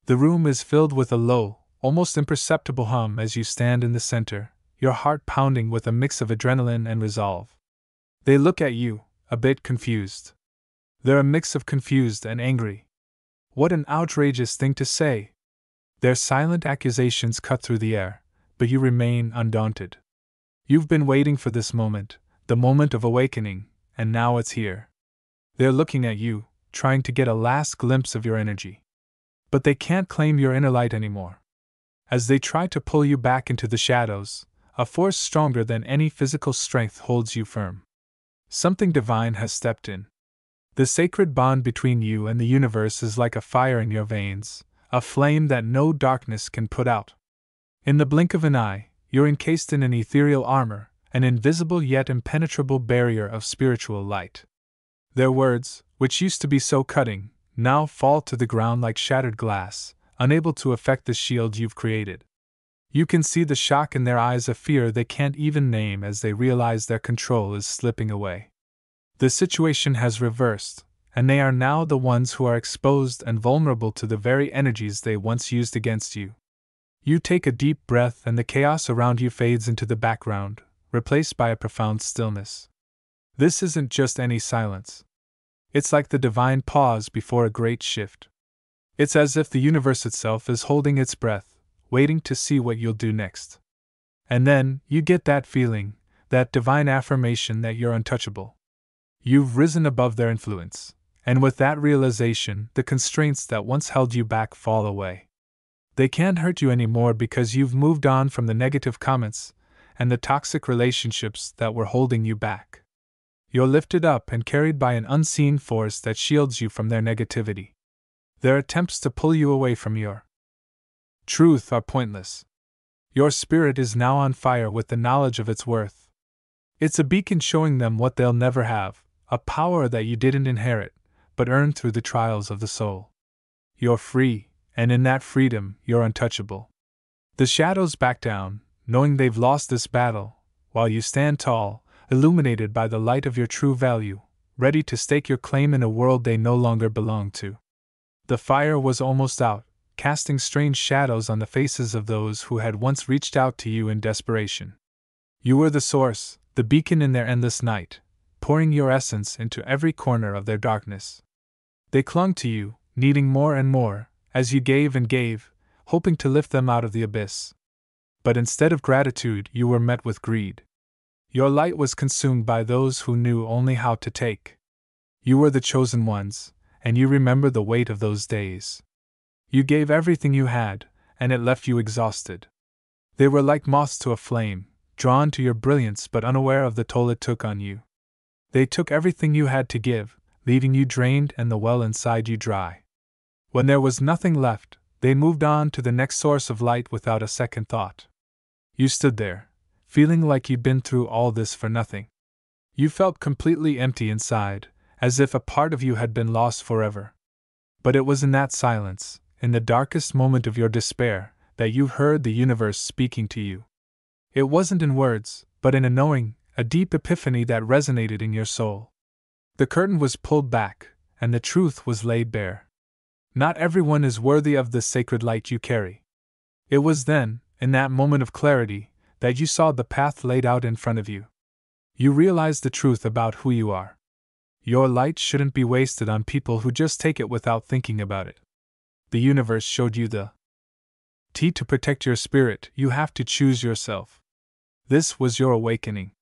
The room is filled with a low, almost imperceptible hum as you stand in the center, your heart pounding with a mix of adrenaline and resolve. They look at you, a bit confused. They're a mix of confused and angry. What an outrageous thing to say! Their silent accusations cut through the air, but you remain undaunted. You've been waiting for this moment, the moment of awakening, and now it's here. They're looking at you, trying to get a last glimpse of your energy. But they can't claim your inner light anymore. As they try to pull you back into the shadows, a force stronger than any physical strength holds you firm. Something divine has stepped in. The sacred bond between you and the universe is like a fire in your veins, a flame that no darkness can put out. In the blink of an eye, you're encased in an ethereal armor, an invisible yet impenetrable barrier of spiritual light. Their words, which used to be so cutting, now fall to the ground like shattered glass, unable to affect the shield you've created. You can see the shock in their eyes, a fear they can't even name as they realize their control is slipping away. The situation has reversed, and they are now the ones who are exposed and vulnerable to the very energies they once used against you. You take a deep breath and the chaos around you fades into the background, replaced by a profound stillness. This isn't just any silence. It's like the divine pause before a great shift. It's as if the universe itself is holding its breath, waiting to see what you'll do next. And then, you get that feeling, that divine affirmation that you're untouchable. You've risen above their influence, and with that realization, the constraints that once held you back fall away. They can't hurt you anymore because you've moved on from the negative comments and the toxic relationships that were holding you back. You're lifted up and carried by an unseen force that shields you from their negativity. Their attempts to pull you away from your truth are pointless. Your spirit is now on fire with the knowledge of its worth. It's a beacon showing them what they'll never have, a power that you didn't inherit, but earned through the trials of the soul. You're free, and in that freedom, you're untouchable. The shadows back down, knowing they've lost this battle, while you stand tall, illuminated by the light of your true value, ready to stake your claim in a world they no longer belong to. The fire was almost out, casting strange shadows on the faces of those who had once reached out to you in desperation. You were the source, the beacon in their endless night, pouring your essence into every corner of their darkness. They clung to you, needing more and more, as you gave and gave, hoping to lift them out of the abyss. But instead of gratitude, you were met with greed. Your light was consumed by those who knew only how to take. You were the chosen ones, and you remember the weight of those days. You gave everything you had, and it left you exhausted. They were like moths to a flame, drawn to your brilliance but unaware of the toll it took on you. They took everything you had to give, leaving you drained and the well inside you dry. When there was nothing left, they moved on to the next source of light without a second thought. You stood there, feeling like you'd been through all this for nothing. You felt completely empty inside, as if a part of you had been lost forever. But it was in that silence, in the darkest moment of your despair, that you heard the universe speaking to you. It wasn't in words, but in a knowing, a deep epiphany that resonated in your soul. The curtain was pulled back, and the truth was laid bare. Not everyone is worthy of the sacred light you carry. It was then, in that moment of clarity, that you saw the path laid out in front of you. You realized the truth about who you are. Your light shouldn't be wasted on people who just take it without thinking about it. The universe showed you the key to protect your spirit. You have to choose yourself. This was your awakening.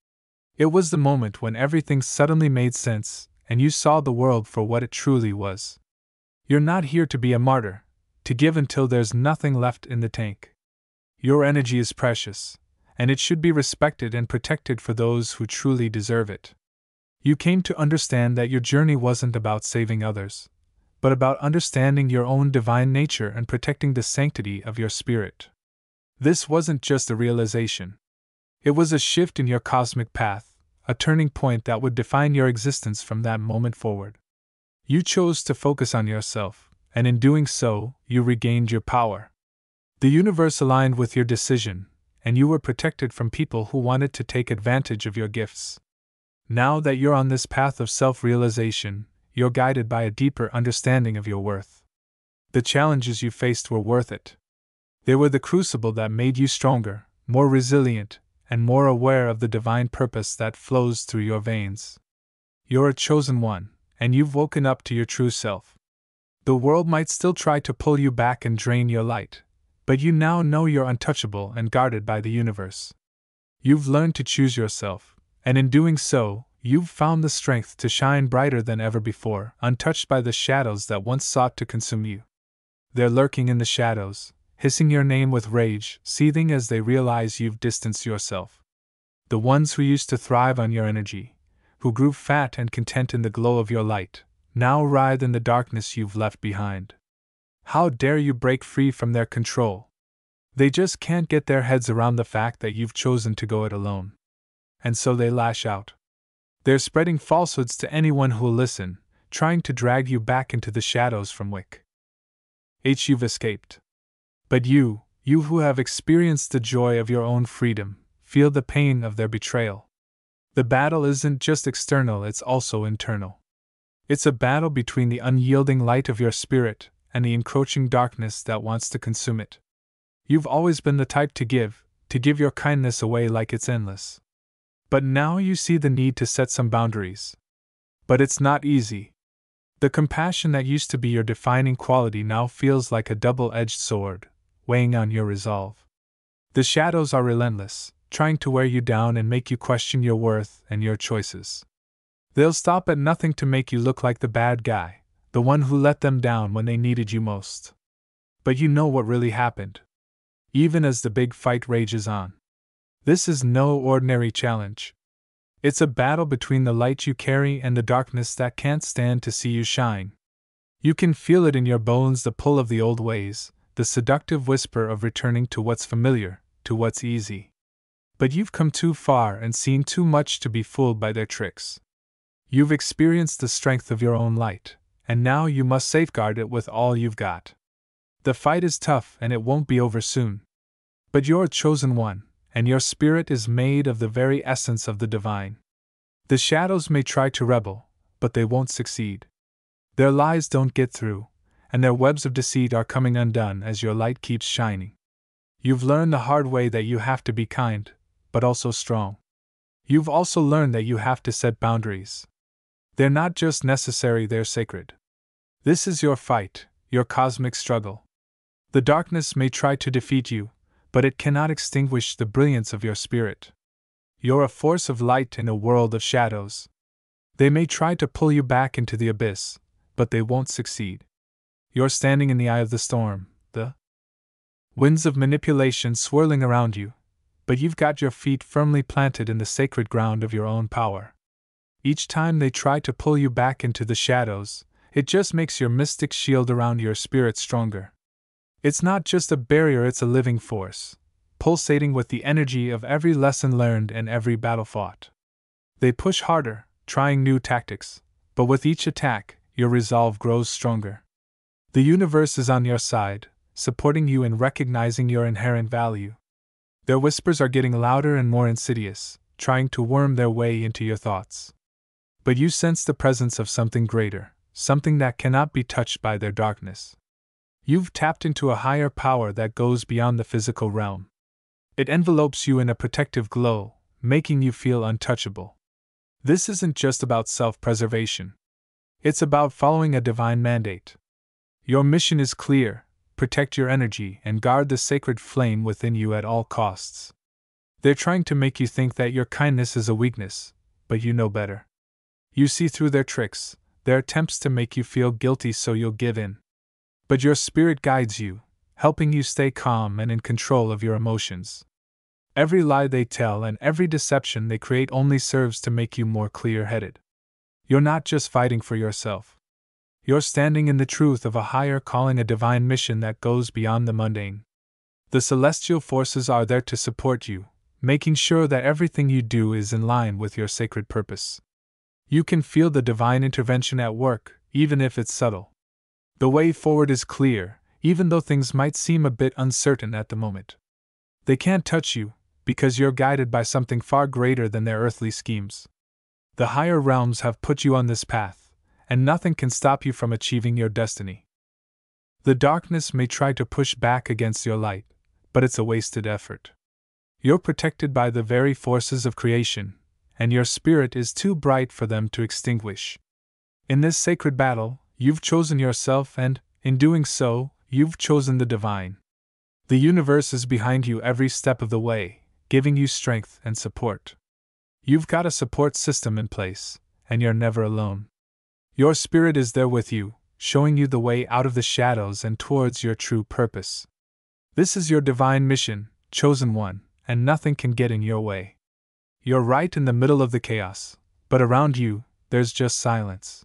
It was the moment when everything suddenly made sense, and you saw the world for what it truly was. You're not here to be a martyr, to give until there's nothing left in the tank. Your energy is precious, and it should be respected and protected for those who truly deserve it. You came to understand that your journey wasn't about saving others, but about understanding your own divine nature and protecting the sanctity of your spirit. This wasn't just a realization. It was a shift in your cosmic path, a turning point that would define your existence from that moment forward. You chose to focus on yourself, and in doing so, you regained your power. The universe aligned with your decision, and you were protected from people who wanted to take advantage of your gifts. Now that you're on this path of self-realization, you're guided by a deeper understanding of your worth. The challenges you faced were worth it. They were the crucible that made you stronger, more resilient, and more aware of the divine purpose that flows through your veins. You're a chosen one, and you've woken up to your true self. The world might still try to pull you back and drain your light, but you now know you're untouchable and guarded by the universe. You've learned to choose yourself, and in doing so, you've found the strength to shine brighter than ever before, untouched by the shadows that once sought to consume you. They're lurking in the shadows, hissing your name with rage, seething as they realize you've distanced yourself. The ones who used to thrive on your energy, who grew fat and content in the glow of your light, now writhe in the darkness you've left behind. How dare you break free from their control? They just can't get their heads around the fact that you've chosen to go it alone. And so they lash out. They're spreading falsehoods to anyone who'll listen, trying to drag you back into the shadows from which you've escaped. But you who have experienced the joy of your own freedom, feel the pain of their betrayal. The battle isn't just external, it's also internal. It's a battle between the unyielding light of your spirit and the encroaching darkness that wants to consume it. You've always been the type to give your kindness away like it's endless. But now you see the need to set some boundaries. But it's not easy. The compassion that used to be your defining quality now feels like a double-edged sword, weighing on your resolve. The shadows are relentless, trying to wear you down and make you question your worth and your choices. They'll stop at nothing to make you look like the bad guy, the one who let them down when they needed you most. But you know what really happened. Even as the big fight rages on. This is no ordinary challenge. It's a battle between the light you carry and the darkness that can't stand to see you shine. You can feel it in your bones, the pull of the old ways, the seductive whisper of returning to what's familiar, to what's easy. But you've come too far and seen too much to be fooled by their tricks. You've experienced the strength of your own light, and now you must safeguard it with all you've got. The fight is tough and it won't be over soon. But you're a chosen one, and your spirit is made of the very essence of the divine. The shadows may try to rebel, but they won't succeed. Their lies don't get through, and their webs of deceit are coming undone as your light keeps shining. You've learned the hard way that you have to be kind, but also strong. You've also learned that you have to set boundaries. They're not just necessary, they're sacred. This is your fight, your cosmic struggle. The darkness may try to defeat you, but it cannot extinguish the brilliance of your spirit. You're a force of light in a world of shadows. They may try to pull you back into the abyss, but they won't succeed. You're standing in the eye of the storm, the winds of manipulation swirling around you, but you've got your feet firmly planted in the sacred ground of your own power. Each time they try to pull you back into the shadows, it just makes your mystic shield around your spirit stronger. It's not just a barrier, it's a living force, pulsating with the energy of every lesson learned and every battle fought. They push harder, trying new tactics, but with each attack, your resolve grows stronger. The universe is on your side, supporting you and recognizing your inherent value. Their whispers are getting louder and more insidious, trying to worm their way into your thoughts. But you sense the presence of something greater, something that cannot be touched by their darkness. You've tapped into a higher power that goes beyond the physical realm. It envelopes you in a protective glow, making you feel untouchable. This isn't just about self-preservation. It's about following a divine mandate. Your mission is clear: protect your energy and guard the sacred flame within you at all costs. They're trying to make you think that your kindness is a weakness, but you know better. You see through their tricks, their attempts to make you feel guilty so you'll give in. But your spirit guides you, helping you stay calm and in control of your emotions. Every lie they tell and every deception they create only serves to make you more clear-headed. You're not just fighting for yourself. You're standing in the truth of a higher calling, a divine mission that goes beyond the mundane. The celestial forces are there to support you, making sure that everything you do is in line with your sacred purpose. You can feel the divine intervention at work, even if it's subtle. The way forward is clear, even though things might seem a bit uncertain at the moment. They can't touch you, because you're guided by something far greater than their earthly schemes. The higher realms have put you on this path, and nothing can stop you from achieving your destiny. The darkness may try to push back against your light, but it's a wasted effort. You're protected by the very forces of creation, and your spirit is too bright for them to extinguish. In this sacred battle, you've chosen yourself, and, in doing so, you've chosen the divine. The universe is behind you every step of the way, giving you strength and support. You've got a support system in place, and you're never alone. Your spirit is there with you, showing you the way out of the shadows and towards your true purpose. This is your divine mission, chosen one, and nothing can get in your way. You're right in the middle of the chaos, but around you, there's just silence.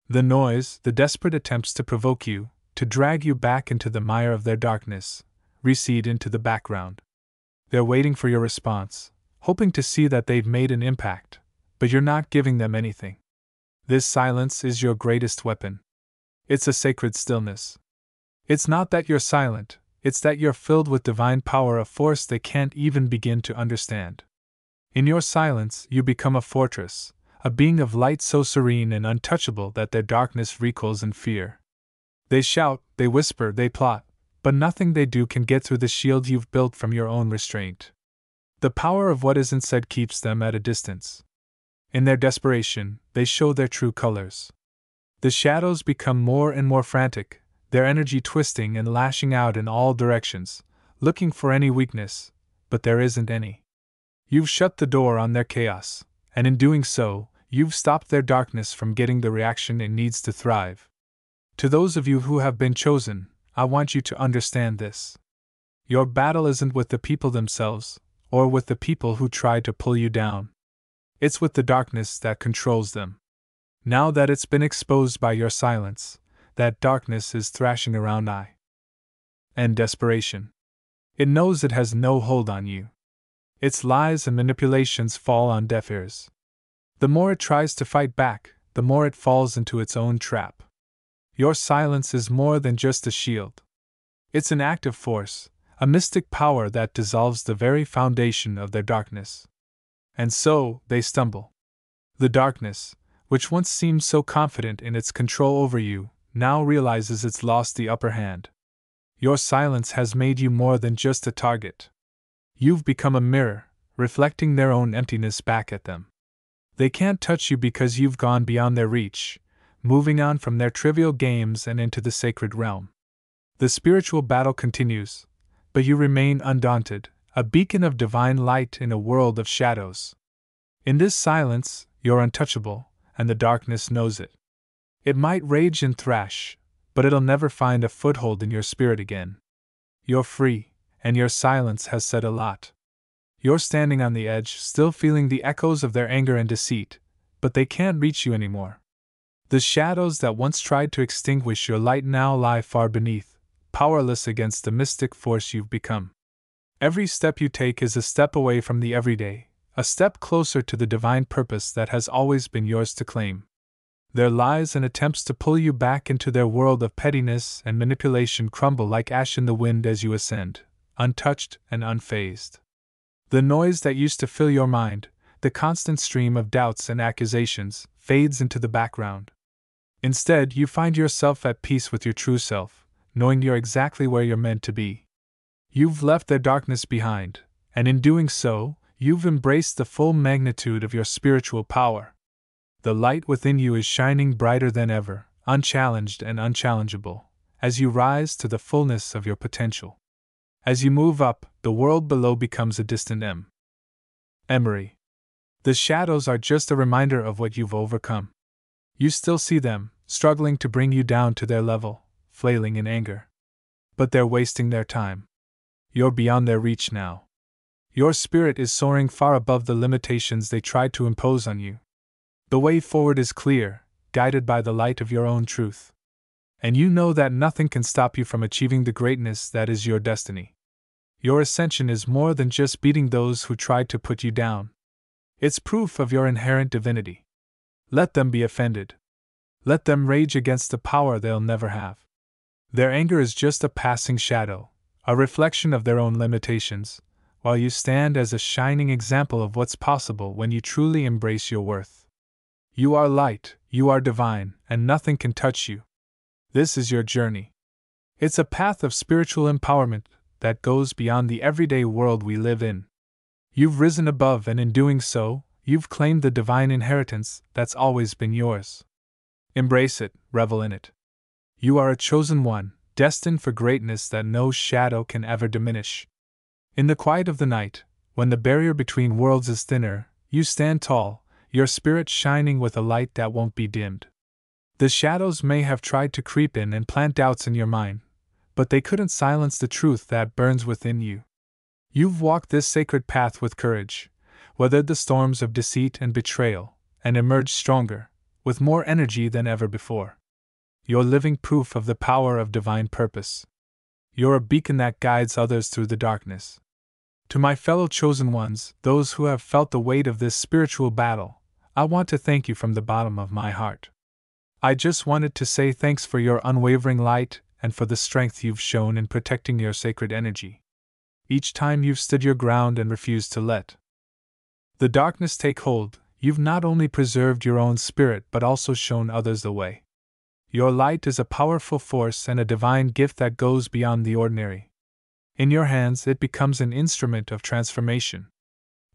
The noise, the desperate attempts to provoke you, to drag you back into the mire of their darkness, recede into the background. They're waiting for your response, hoping to see that they've made an impact, but you're not giving them anything. This silence is your greatest weapon. It's a sacred stillness. It's not that you're silent, it's that you're filled with divine power, a force they can't even begin to understand. In your silence, you become a fortress, a being of light so serene and untouchable that their darkness recoils in fear. They shout, they whisper, they plot, but nothing they do can get through the shield you've built from your own restraint. The power of what isn't said keeps them at a distance. In their desperation, they show their true colors. The shadows become more and more frantic, their energy twisting and lashing out in all directions, looking for any weakness, but there isn't any. You've shut the door on their chaos, and in doing so, you've stopped their darkness from getting the reaction it needs to thrive. To those of you who have been chosen, I want you to understand this. Your battle isn't with the people themselves, or with the people who try to pull you down. It's with the darkness that controls them. Now that it's been exposed by your silence, that darkness is thrashing around and desperation. It knows it has no hold on you. Its lies and manipulations fall on deaf ears. The more it tries to fight back, the more it falls into its own trap. Your silence is more than just a shield. It's an active force, a mystic power that dissolves the very foundation of their darkness. And so, they stumble. The darkness, which once seemed so confident in its control over you, now realizes it's lost the upper hand. Your silence has made you more than just a target. You've become a mirror, reflecting their own emptiness back at them. They can't touch you because you've gone beyond their reach, moving on from their trivial games and into the sacred realm. The spiritual battle continues, but you remain undaunted, a beacon of divine light in a world of shadows. In this silence, you're untouchable, and the darkness knows it. It might rage and thrash, but it'll never find a foothold in your spirit again. You're free, and your silence has said a lot. You're standing on the edge, still feeling the echoes of their anger and deceit, but they can't reach you anymore. The shadows that once tried to extinguish your light now lie far beneath, powerless against the mystic force you've become. Every step you take is a step away from the everyday, a step closer to the divine purpose that has always been yours to claim. Their lies and attempts to pull you back into their world of pettiness and manipulation crumble like ash in the wind as you ascend, untouched and unfazed. The noise that used to fill your mind, the constant stream of doubts and accusations, fades into the background. Instead, you find yourself at peace with your true self, knowing you're exactly where you're meant to be. You've left their darkness behind, and in doing so, you've embraced the full magnitude of your spiritual power. The light within you is shining brighter than ever, unchallenged and unchallengeable, as you rise to the fullness of your potential. As you move up, the world below becomes a distant memory. The shadows are just a reminder of what you've overcome. You still see them, struggling to bring you down to their level, flailing in anger. But they're wasting their time. You're beyond their reach now. Your spirit is soaring far above the limitations they tried to impose on you. The way forward is clear, guided by the light of your own truth. And you know that nothing can stop you from achieving the greatness that is your destiny. Your ascension is more than just beating those who tried to put you down. It's proof of your inherent divinity. Let them be offended. Let them rage against the power they'll never have. Their anger is just a passing shadow, a reflection of their own limitations, while you stand as a shining example of what's possible when you truly embrace your worth. You are light, you are divine, and nothing can touch you. This is your journey. It's a path of spiritual empowerment that goes beyond the everyday world we live in. You've risen above, and in doing so, you've claimed the divine inheritance that's always been yours. Embrace it, revel in it. You are a chosen one, destined for greatness that no shadow can ever diminish. In the quiet of the night, when the barrier between worlds is thinner, you stand tall, your spirit shining with a light that won't be dimmed. The shadows may have tried to creep in and plant doubts in your mind, but they couldn't silence the truth that burns within you. You've walked this sacred path with courage, weathered the storms of deceit and betrayal, and emerged stronger, with more energy than ever before. You're living proof of the power of divine purpose. You're a beacon that guides others through the darkness. To my fellow chosen ones, those who have felt the weight of this spiritual battle, I want to thank you from the bottom of my heart. I just wanted to say thanks for your unwavering light and for the strength you've shown in protecting your sacred energy. Each time you've stood your ground and refused to let the darkness take hold, you've not only preserved your own spirit but also shown others the way. Your light is a powerful force and a divine gift that goes beyond the ordinary. In your hands, it becomes an instrument of transformation.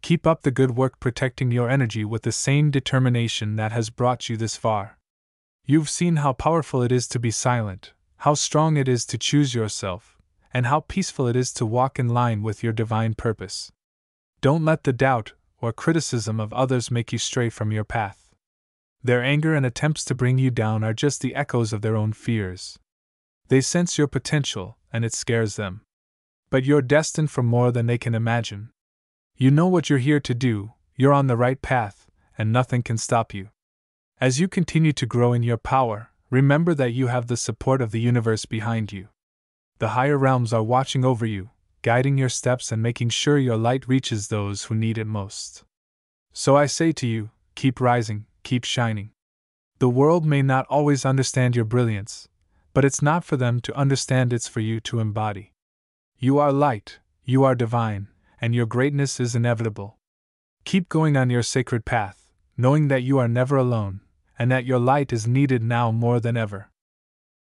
Keep up the good work protecting your energy with the same determination that has brought you this far. You've seen how powerful it is to be silent, how strong it is to choose yourself, and how peaceful it is to walk in line with your divine purpose. Don't let the doubt or criticism of others make you stray from your path. Their anger and attempts to bring you down are just the echoes of their own fears. They sense your potential, and it scares them. But you're destined for more than they can imagine. You know what you're here to do, you're on the right path, and nothing can stop you. As you continue to grow in your power, remember that you have the support of the universe behind you. The higher realms are watching over you, guiding your steps and making sure your light reaches those who need it most. So I say to you, keep rising, keep shining. The world may not always understand your brilliance, but it's not for them to understand, it's for you to embody. You are light, you are divine, and your greatness is inevitable. Keep going on your sacred path, knowing that you are never alone, and that your light is needed now more than ever.